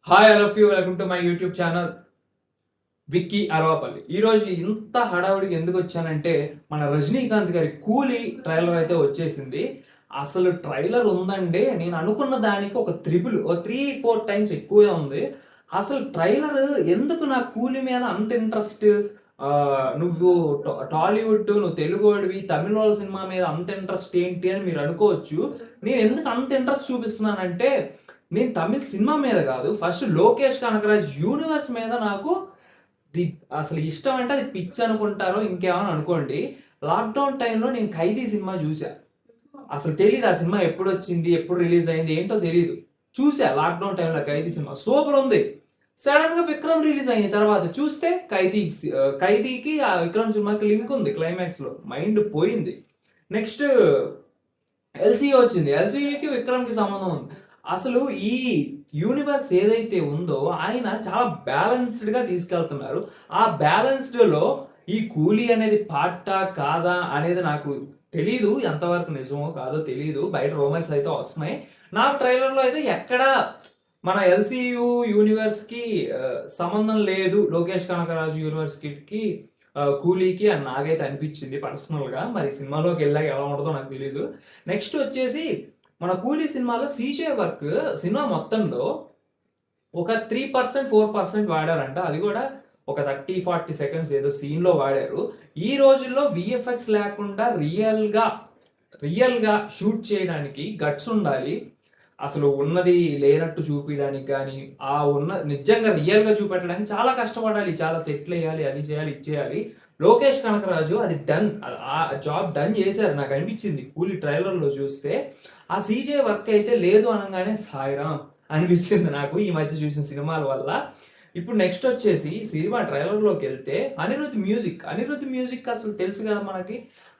Hi all of you, welcome to my YouTube channel Vicky Aravapalli. ఈరోజు ఇంత హడావుడికి ఎందుకు వచ్చానంటే, మన రజనీకాంత్ గారి కూలీ ట్రైలర్ అయితే వచ్చేసింది. అసలు ట్రైలర్ ఉందండి, నేను అనుకున్న దానికి ఒక త్రిబుల్, ఒక 3-4 టైమ్స్ ఎక్కువే ఉంది. అసలు ట్రైలర్ ఎందుకు నా కూలీ మీద అంత ఇంట్రెస్ట్? నువ్వు టాలీవుడ్, నువ్వు తెలుగోడివి, తమిళ వాళ్ళ సినిమా మీద అంత ఇంట్రెస్ట్ ఏంటి అని మీరు అనుకోవచ్చు. నేను ఎందుకు అంత ఇంట్రెస్ట్ చూపిస్తున్నానంటే, నేను తమిళ్ సినిమా మీద కాదు, ఫస్ట్ లోకేష్ కనకరాజ్ యూనివర్స్ మీద నాకు ది అసలు ఇష్టం. అంటే అది పిచ్చి అనుకుంటారో ఇంకేమని అనుకోండి. లాక్డౌన్ టైంలో నేను ఖైదీ సినిమా చూసా. అసలు తెలియదు ఆ సినిమా ఎప్పుడు వచ్చింది, ఎప్పుడు రిలీజ్ అయింది, ఏంటో తెలియదు. చూసా లాక్డౌన్ టైంలో ఖైదీ సినిమా, సూపర్ ఉంది. సడన్ గా విక్రమ్ రిలీజ్ అయిన తర్వాత చూస్తే ఖైదీకి ఆ విక్రమ్ సినిమాకి లింక్ ఉంది క్లైమాక్స్ లో, మైండ్ పోయింది. నెక్స్ట్ ఎల్సీఏ వచ్చింది, ఎల్సీఏకి విక్రమ్ కి సంబంధం ఉంది. అసలు ఈ యూనివర్స్ ఏదైతే ఉందో ఆయన చాలా బ్యాలెన్స్డ్ గా తీసుకెళ్తున్నారు. ఆ బ్యాలెన్స్డ్ లో ఈ కూలీ అనేది పార్టా కాదా అనేది నాకు తెలీదు, ఎంతవరకు నిజమో కాదో తెలియదు. బయట రూమర్స్ అయితే వస్తున్నాయి. నాకు ట్రైలర్ లో అయితే ఎక్కడ మన ఎల్సీయూ యూనివర్స్ కి సంబంధం లేదు, లోకేష్ కనకరాజు యూనివర్స్ కి కూలీకి అని నాకైతే అనిపించింది పర్సనల్ గా. మరి సినిమాలోకి వెళ్ళాక ఎలా ఉంటుందో నాకు తెలియదు. నెక్స్ట్ వచ్చేసి మన కూలీ సినిమాలో సీజే వర్క్ సినిమా మొత్తంలో ఒక 3%-4% వాడారంట. అది కూడా ఒక 30-40 సెకండ్స్ ఏదో సీన్ లో వాడారు. ఈ రోజుల్లో విఎఫ్ఎక్స్ లేకుండా రియల్ గా షూట్ చేయడానికి గట్స్ ఉండాలి. అసలు ఉన్నది లేనట్టు చూపించడానికి కానీ, ఆ ఉన్న నిజంగా రియల్ గా చూపెట్టడానికి చాలా కష్టపడాలి, చాలా సెట్లు వేయాలి, అది చేయాలి, ఇది చేయాలి. లోకేష్ కనకరాజు అది డన్, ఆ జాబ్ డన్ చేశారు నాకు అనిపించింది కూలీ ట్రైలర్ లో చూస్తే. ఆ సీజే వర్క్ అయితే లేదు అనగానే సాయిరామ్ అనిపించింది నాకు ఈ మధ్య చూసిన సినిమాల వల్ల. ఇప్పుడు నెక్స్ట్ వచ్చేసి సినిమా ట్రైలర్ లోకి వెళ్తే అనిరుద్ధ్ మ్యూజిక్ అసలు తెలుసు కదా మనకి.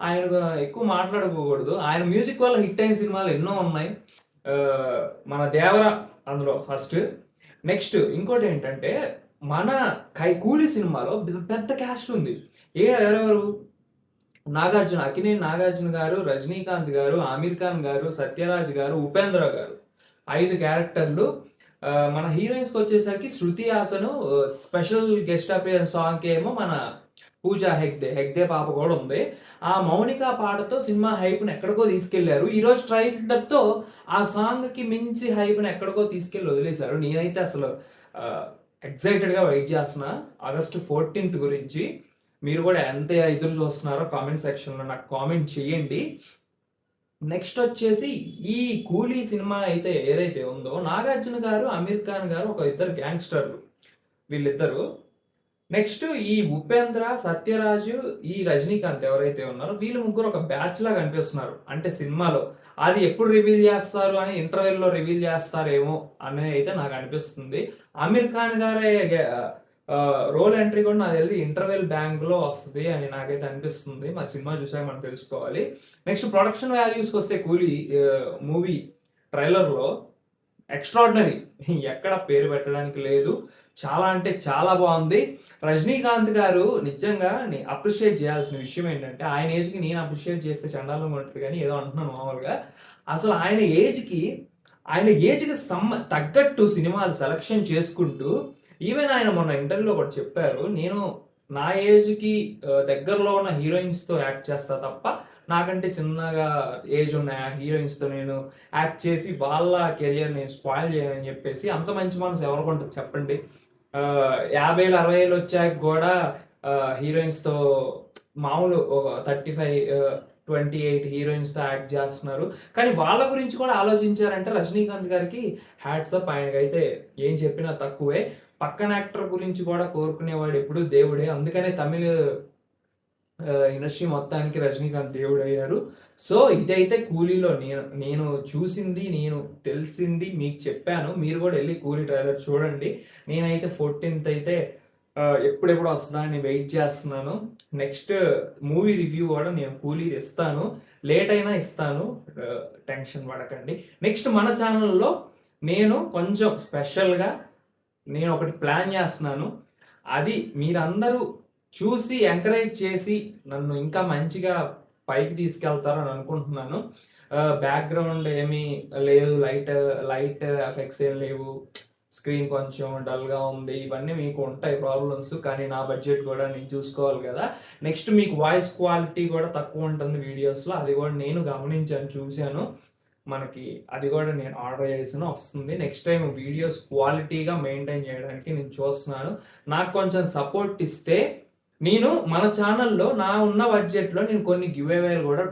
ఆయన ఎక్కువ మాట్లాడుకోకూడదు, ఆయన మ్యూజిక్ వల్ల హిట్ అయిన సినిమాలు ఎన్నో ఉన్నాయి. ఆ, మన దేవర అందులో ఫస్ట్. నెక్స్ట్ ఇంకోటి ఏంటంటే, మన కూలీ సినిమాలో పెద్ద క్యాస్ట్ ఉంది. ఎవరెవరు? అకినేని నాగార్జున గారు, రజనీకాంత్ గారు, ఆమీర్ ఖాన్ గారు, సత్యరాజ్ గారు, ఉపేంద్ర గారు, 5 క్యారెక్టర్లు. మన హీరోయిన్స్ కి వచ్చేసరికి Shruti Haasan special guest appearance song ఏమో మన పూజా హెగ్దే పాప కూడా ఉంది. ఆ మౌనిక పాటతో సినిమా హైప్ని ఎక్కడికో తీసుకెళ్లారు. ఈ రోజు ట్రైలర్ తో ఆ సాంగ్ కి మించి హైప్ని ఎక్కడికో తీసుకెళ్లి వదిలేశారు. నేనైతే అసలు ఎక్సైటెడ్ గా వెయిట్ చేస్తున్నా ఆగస్టు 14th గురించి. మీరు కూడా ఎంత ఎదురు చూస్తున్నారో కామెంట్ సెక్షన్ లో నాకు కామెంట్ చేయండి. నెక్స్ట్ వచ్చేసి ఈ కూలీ సినిమా అయితే ఏదైతే ఉందో, నాగార్జున గారు, అమీర్ ఖాన్ గారు ఒక ఇద్దరు గ్యాంగ్స్టర్లు వీళ్ళిద్దరు. నెక్స్ట్ ఈ ఉపేంద్ర, సత్యరాజు, ఈ రజనీకాంత్ ఎవరైతే ఉన్నారో వీళ్ళు ముగ్గురు ఒక బ్యాచ్ లాగా కనిపిస్తున్నారు. అంటే సినిమాలో అది ఎప్పుడు రివీల్ చేస్తారు అని ఇంటర్వెల్ లో రివీల్ చేస్తారేమో అని అయితే నాకు అనిపిస్తుంది. అమీర్ ఖాన్ గారే రోల్ ఎంట్రీ కూడా నాకు తెలిసి ఇంటర్వెల్ బ్యాంక్ లో వస్తుంది అని నాకైతే అనిపిస్తుంది. మరి సినిమా చూసాక మనం తెలుసుకోవాలి. నెక్స్ట్ ప్రొడక్షన్ వాల్యూస్కి వస్తే కూలీ మూవీ ట్రైలర్ లో ఎక్స్ట్రాడినరీ, ఎక్కడ పేరు పెట్టడానికి లేదు. చాలా అంటే చాలా బాగుంది. రజనీకాంత్ గారు నిజంగా అప్రిషియేట్ చేయాల్సిన విషయం ఏంటంటే, ఆయన ఏజ్కి నేను అప్రిషియేట్ చేస్తే చండాలంగా ఉంటుంది కానీ ఏదో అంటున్నాను మామూలుగా. అసలు ఆయన ఏజ్కి తగ్గట్టు సినిమాలు సెలక్షన్ చేసుకుంటూ, ఈవెన్ ఆయన మొన్న ఇంటర్వ్యూలో కూడా చెప్పారు, నేను నా ఏజ్కి దగ్గరలో ఉన్న హీరోయిన్స్తో యాక్ట్ చేస్తా తప్ప నాకంటే చిన్నగా ఏజ్ ఉన్న హీరోయిన్స్తో నేను యాక్ట్ చేసి వాళ్ళ కెరియర్ నేను స్పాయిల్ చేయనని చెప్పేసి. అంత మంచి మనసు ఎవరికి ఉంటుంది చెప్పండి? 50 60 వచ్చాక కూడా హీరోయిన్స్తో మామూలు 35 28 హీరోయిన్స్తో యాక్ట్ చేస్తున్నారు. కానీ వాళ్ళ గురించి కూడా ఆలోచించారంటే రజనీకాంత్ గారికి హ్యాట్స్ అప్. ఆయనకైతే ఏం చెప్పినా తక్కువే. పక్కన యాక్టర్ గురించి కూడా కోరుకునేవాడు ఎప్పుడు దేవుడే. అందుకనే తమిళ ఇండస్ట్రీ మొత్తానికి రజనీకాంత్ దేవుడు అయ్యారు. సో ఇదైతే కూలీలో నేను చూసింది, నేను తెలిసింది మీకు చెప్పాను. మీరు కూడా వెళ్ళి కూలీ ట్రైలర్ చూడండి. నేనైతే 14th అయితే ఎప్పుడెప్పుడు వస్తుందా అని వెయిట్ చేస్తున్నాను. నెక్స్ట్ మూవీ రివ్యూ కూడా నేను కూలీ ఇస్తాను, లేట్ అయినా ఇస్తాను, టెన్షన్ పడకండి. నెక్స్ట్ మన ఛానల్లో నేను కొంచెం స్పెషల్గా నేను ఒకటి ప్లాన్ చేస్తున్నాను. అది మీరందరూ చూసి ఎంకరేజ్ చేసి నన్ను ఇంకా మంచిగా పైకి తీసుకెళ్తారని అనుకుంటున్నాను. బ్యాక్గ్రౌండ్ ఏమీ లేదు, లైట్ ఎఫెక్ట్స్ ఏం లేవు, స్క్రీన్ కొంచెం డల్గా ఉంది, ఇవన్నీ మీకు ఉంటాయి ప్రాబ్లమ్స్. కానీ నా బడ్జెట్ కూడా నేను చూసుకోవాలి కదా. నెక్స్ట్ మీకు వాయిస్ క్వాలిటీ కూడా తక్కువ ఉంటుంది వీడియోస్లో, అది కూడా నేను గమనించాను, చూశాను. మనకి అది కూడా నేను ఆర్డర్ చేసిన వస్తుంది. నెక్స్ట్ టైం వీడియోస్ క్వాలిటీగా మెయింటైన్ చేయడానికి నేను చూస్తున్నాను. నాకు కొంచెం సపోర్ట్ ఇస్తే నేను మన ఛానల్లో నా ఉన్న బడ్జెట్లో నేను కొన్ని గివ్ అవేలు కూడా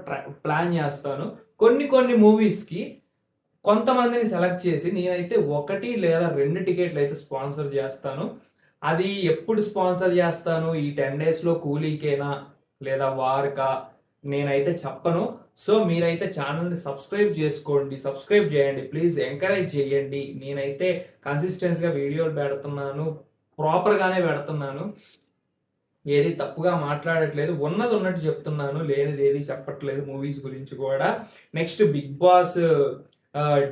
ప్లాన్ చేస్తాను. కొన్ని మూవీస్కి కొంతమందిని సెలెక్ట్ చేసి నేనైతే 1 లేదా 2 టికెట్లు అయితే స్పాన్సర్ చేస్తాను. అది ఎప్పుడు స్పాన్సర్ చేస్తాను, ఈ 10 డేస్లో కూలీకేనా లేదా వార్కా, నేనైతే చెప్పను. సో మీరైతే ఛానల్ని సబ్స్క్రైబ్ చేసుకోండి, సబ్స్క్రైబ్ చేయండి ప్లీజ్, ఎంకరేజ్ చేయండి. నేనైతే కన్సిస్టెన్సీగా వీడియోలు పెడుతున్నాను, ప్రాపర్గానే పెడుతున్నాను, ఏది తప్పుగా మాట్లాడట్లేదు, ఉన్నది ఉన్నట్టు చెప్తున్నాను, లేనిది ఏది చెప్పట్లేదు మూవీస్ గురించి కూడా. Next Bigg Boss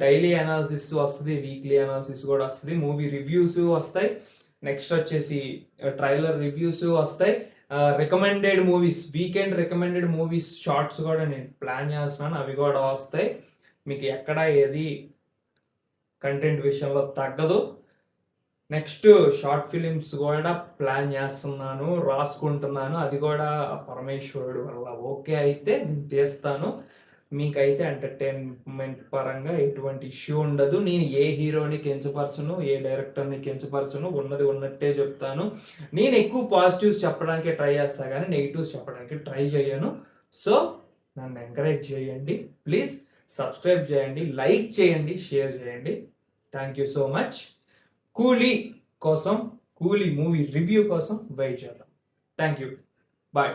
daily analysis వస్తుంది, వీక్లీ అనాలిసిస్ కూడా వస్తుంది, మూవీ రివ్యూస్ వస్తాయి, నెక్స్ట్ వచ్చేసి ట్రైలర్ రివ్యూస్ వస్తాయి, recommended movies, weekend recommended movies shorts కూడా నేను ప్లాన్ చేస్తున్నాను, అవి కూడా వస్తాయి. మీకు ఎక్కడ ఏది కంటెంట్ విషయంలో తగ్గదు. నెక్స్ట్ షార్ట్ ఫిలిమ్స్ కూడా ప్లాన్ చేస్తున్నాను, రాసుకుంటున్నాను, అది కూడా పరమేశ్వరుడు వల్ల ఓకే అయితే నేను తీస్తాను. మీకైతే ఎంటర్టైన్మెంట్ పరంగా ఎటువంటి ఇష్యూ ఉండదు. నేను ఏ హీరోని కించపరచను, ఏ డైరెక్టర్ని కించపరచను, ఉన్నది ఉన్నట్టే చెప్తాను. నేను ఎక్కువ పాజిటివ్స్ చెప్పడానికి ట్రై చేస్తా కానీ నెగిటివ్స్ చెప్పడానికి ట్రై చేయను. సో నన్ను ఎంకరేజ్ చేయండి ప్లీజ్, సబ్స్క్రైబ్ చేయండి, లైక్ చేయండి, షేర్ చేయండి. Thank you so much. Coolie కోసం, కూలీ మూవీ రివ్యూ కోసం వెయిట్ చేద్దాం. Thank you, bye.